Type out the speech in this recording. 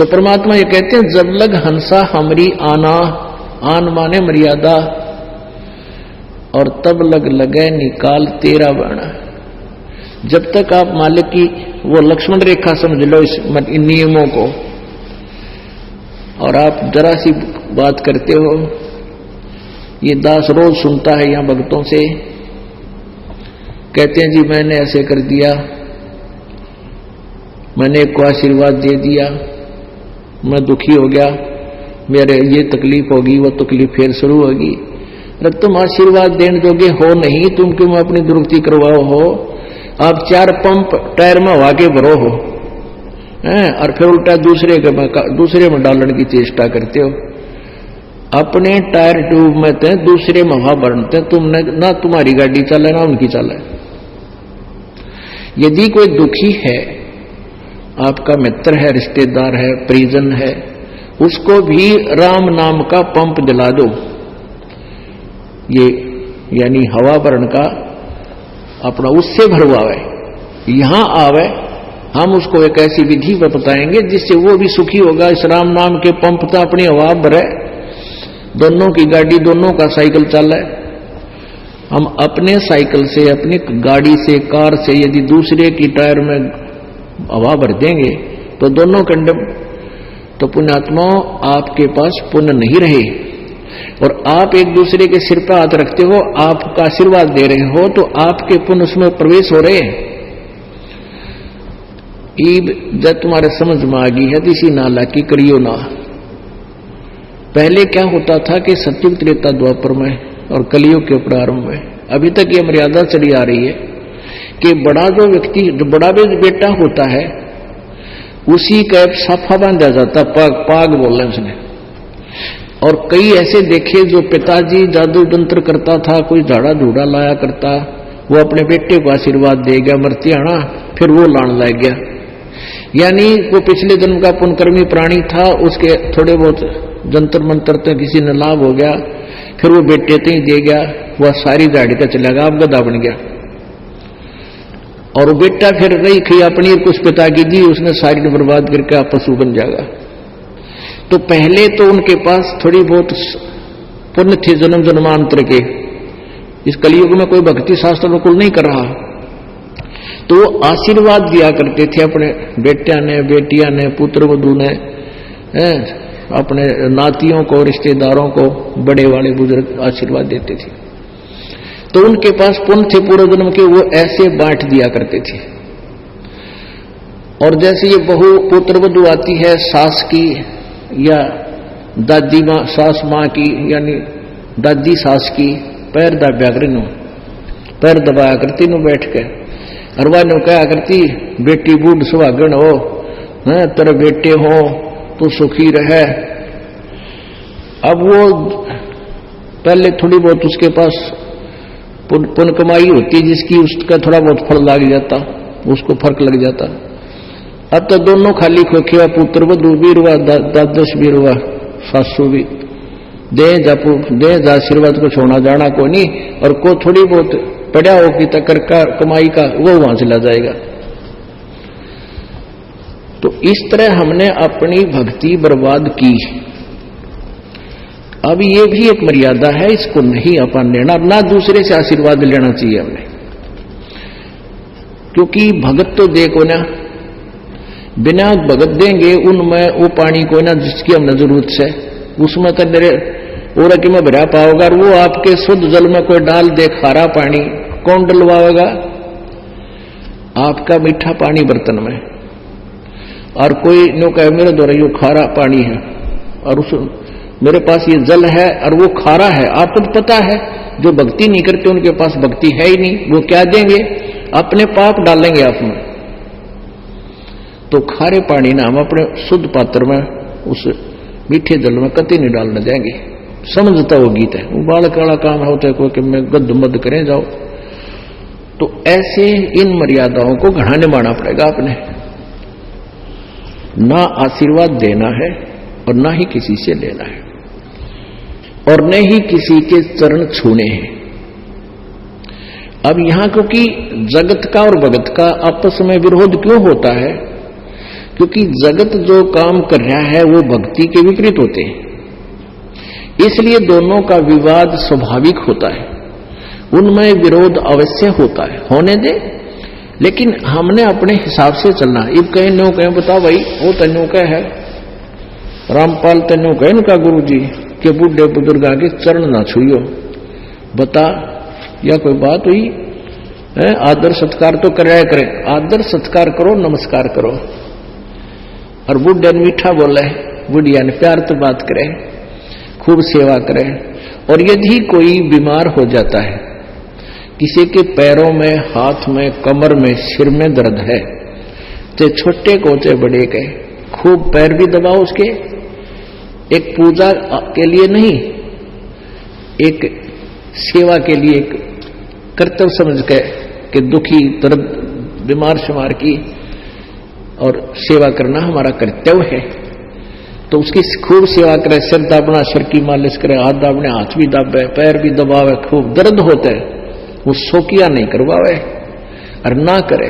तो परमात्मा ये कहते हैं जब लग हंसा हमरी आना, आन माने मर्यादा, और तब लग लगे निकाल तेरा बाणा। जब तक आप मालिक की वो लक्ष्मण रेखा समझ लो इन नियमों को, और आप जरा सी बात करते हो, ये दास रोज सुनता है यहां भक्तों से, कहते हैं जी मैंने ऐसे कर दिया, मैंने एक को आशीर्वाद दे दिया, मैं दुखी हो गया, मेरे ये तकलीफ होगी, वो तकलीफ फिर शुरू होगी। अरे तुम आशीर्वाद देने जोगे हो नहीं, तुम क्यों अपनी दुरुक्ति करवाओ हो? आप 4 पंप टायर में हवा के भरो हो और फिर उल्टा दूसरे में डालने की चेष्टा करते हो। अपने टायर ट्यूब में थे, दूसरे में हवा भरते, तुमने ना तुम्हारी गाड़ी चले ना उनकी चले। यदि कोई दुखी है, आपका मित्र है, रिश्तेदार है, परिजन है, उसको भी राम नाम का पंप दिला दो। ये यानी हवा भरण का अपना उससे भरवावे, यहां आवे, हम उसको एक ऐसी विधि बताएंगे जिससे वो भी सुखी होगा। इस राम नाम के पंप तो अपनी हवा भरे, दोनों की गाड़ी, दोनों का साइकिल चले। हम अपने साइकिल से, अपनी गाड़ी से, कार से यदि दूसरे की टायर में हवा भर देंगे तो दोनों कंडम, तो पुण्यात्माओं आपके पास पुण्य नहीं रहे, और आप एक दूसरे के सिर पर हाथ रखते हो, आपका आशीर्वाद दे रहे हो, तो आपके पुण्य उसमें प्रवेश हो रहे हैं। जब तुम्हारे समझ में आ गई है तो इसी नाला की करियो ना। पहले क्या होता था कि सत्युग त्रेता द्वापर में और कलियुग के प्रारंभ में, अभी तक ये मर्यादा चली आ रही है कि बड़ा जो व्यक्ति, जो बड़ा भी बेटा होता है, उसी का साफा बांधा जाता, पाग बोला उसने। और कई ऐसे देखे जो पिताजी जादू तंत्र करता था, कोई झाड़ा धूड़ा लाया करता, वो अपने बेटे को आशीर्वाद दे गया, मरती आना, फिर वो लान लग गया। यानी वो पिछले जन्म का पुण्यकर्मी प्राणी था, उसके थोड़े बहुत जंतर मंत्र तक किसी ने लाभ हो गया, फिर वो बेटे ते ही दे गया, वह सारी झाड़ी का चला गया, आप गधा बन गया। और वो बेटा फिर रही खी अपनी कुछ पिता की दी, उसने सारी बर्बाद करके आप पशु बन जाएगा। तो पहले तो उनके पास थोड़ी बहुत पुण्य थे जन्म जन्मांतर के। इस कलयुग में कोई भक्ति शास्त्र बिल्कुल नहीं कर रहा, तो वो आशीर्वाद दिया करते थे अपने बेटिया ने, बेटिया ने, पुत्र वधू ने, अपने नातियों को, रिश्तेदारों को, बड़े वाले बुजुर्ग आशीर्वाद देते थे। तो उनके पास पुण्य थे पूर्व जन्म के, वो ऐसे बांट दिया करते थे। और जैसे ये बहु पुत्र वधू आती है, सास की या दादी माँ, सास माँ की, यानी दादी सास की, पैर दबाया करती नो, पैर दबाया करती नो बैठ के, अरवा नो क्या करती, बेटी बूढ़ सुहागण हो, तेरे बेटे हो तो सुखी रहे। अब वो पहले थोड़ी बहुत उसके पास पुण्य कमाई होती, जिसकी उसका थोड़ा बहुत फल लग जाता, उसको फर्क लग जाता। अब तो दोनों खाली खोखे, पुत्र वधू भी रुआ, दादश भी रुआ, सासू भी दे जा आशीर्वाद को छोड़ना जाना को नहीं, और को थोड़ी बहुत पड़ा हो कि तकर का कमाई का वो वहां चला जाएगा। तो इस तरह हमने अपनी भक्ति बर्बाद की। अब ये भी एक मर्यादा है, इसको नहीं अपन लेना, ना दूसरे से आशीर्वाद लेना चाहिए हमने, क्योंकि भगत तो देखो ना, बिना भगत देंगे उनमें वो पानी को ना जिसकी हमने जरूरत है, उसमें तो मेरे और कि मैं भरा पाओगा। और वो आपके शुद्ध जल में कोई डाल दे खारा पानी, कौन डलवाएगा? आपका मीठा पानी बर्तन में, और कोई नो कहे मेरे द्वारा यो खारा पानी है, और उस मेरे पास ये जल है और वो खारा है। आपको तो पता है जो भक्ति नहीं करते उनके पास भक्ति है ही नहीं, वो क्या देंगे? अपने पाप डालेंगे आप में। तो खारे पानी ना हम अपने शुद्ध पात्र में, उस मीठे जल में कति नहीं डालने जाएंगे। समझता वो गीत है, वो बालक वाला काम होता है, कोई कि मैं गद्द मद करें जाओ। तो ऐसे इन मर्यादाओं को घना निभाना पड़ेगा आपने, ना आशीर्वाद देना है और ना ही किसी से लेना है, और न ही किसी के चरण छूने हैं। अब यहां क्योंकि जगत का और भगत का आपस में विरोध क्यों होता है? क्योंकि जगत जो काम कर रहा है वो भक्ति के विपरीत होते हैं, इसलिए दोनों का विवाद स्वाभाविक होता है, उनमें विरोध अवश्य होता है, होने दे। लेकिन हमने अपने हिसाब से चलना। इब कहीं न्यू कहें बता भाई वो तन्यू कह है, रामपाल तन्यू कहे इनका गुरु जी के बूढ़े बुजुर्ग के चरण ना छुइयो, बता या कोई बात हुई है? आदर सत्कार तो कराया करें, आदर सत्कार करो, नमस्कार करो, और बुढ़िया ने मीठा बोले, बुढ़िया ने प्यार तो बात करे, खूब सेवा करे। और यदि कोई बीमार हो जाता है, किसी के पैरों में, हाथ में, कमर में, सिर में दर्द है, चाहे छोटे को चाहे बड़े के, खूब पैर भी दबाओ उसके, एक पूजा के लिए नहीं, एक सेवा के लिए, एक कर्तव्य समझ के कि दुखी दर्द बीमार शुमार की और सेवा करना हमारा कर्तव्य है, तो उसकी खूब सेवा करे, सिर दाबना, सिर की मालिश करे, हाथ दाबने, हाथ भी दाबे, पैर भी दबावे, खूब दर्द होता है, वो शोकिया नहीं करवावे और ना करे।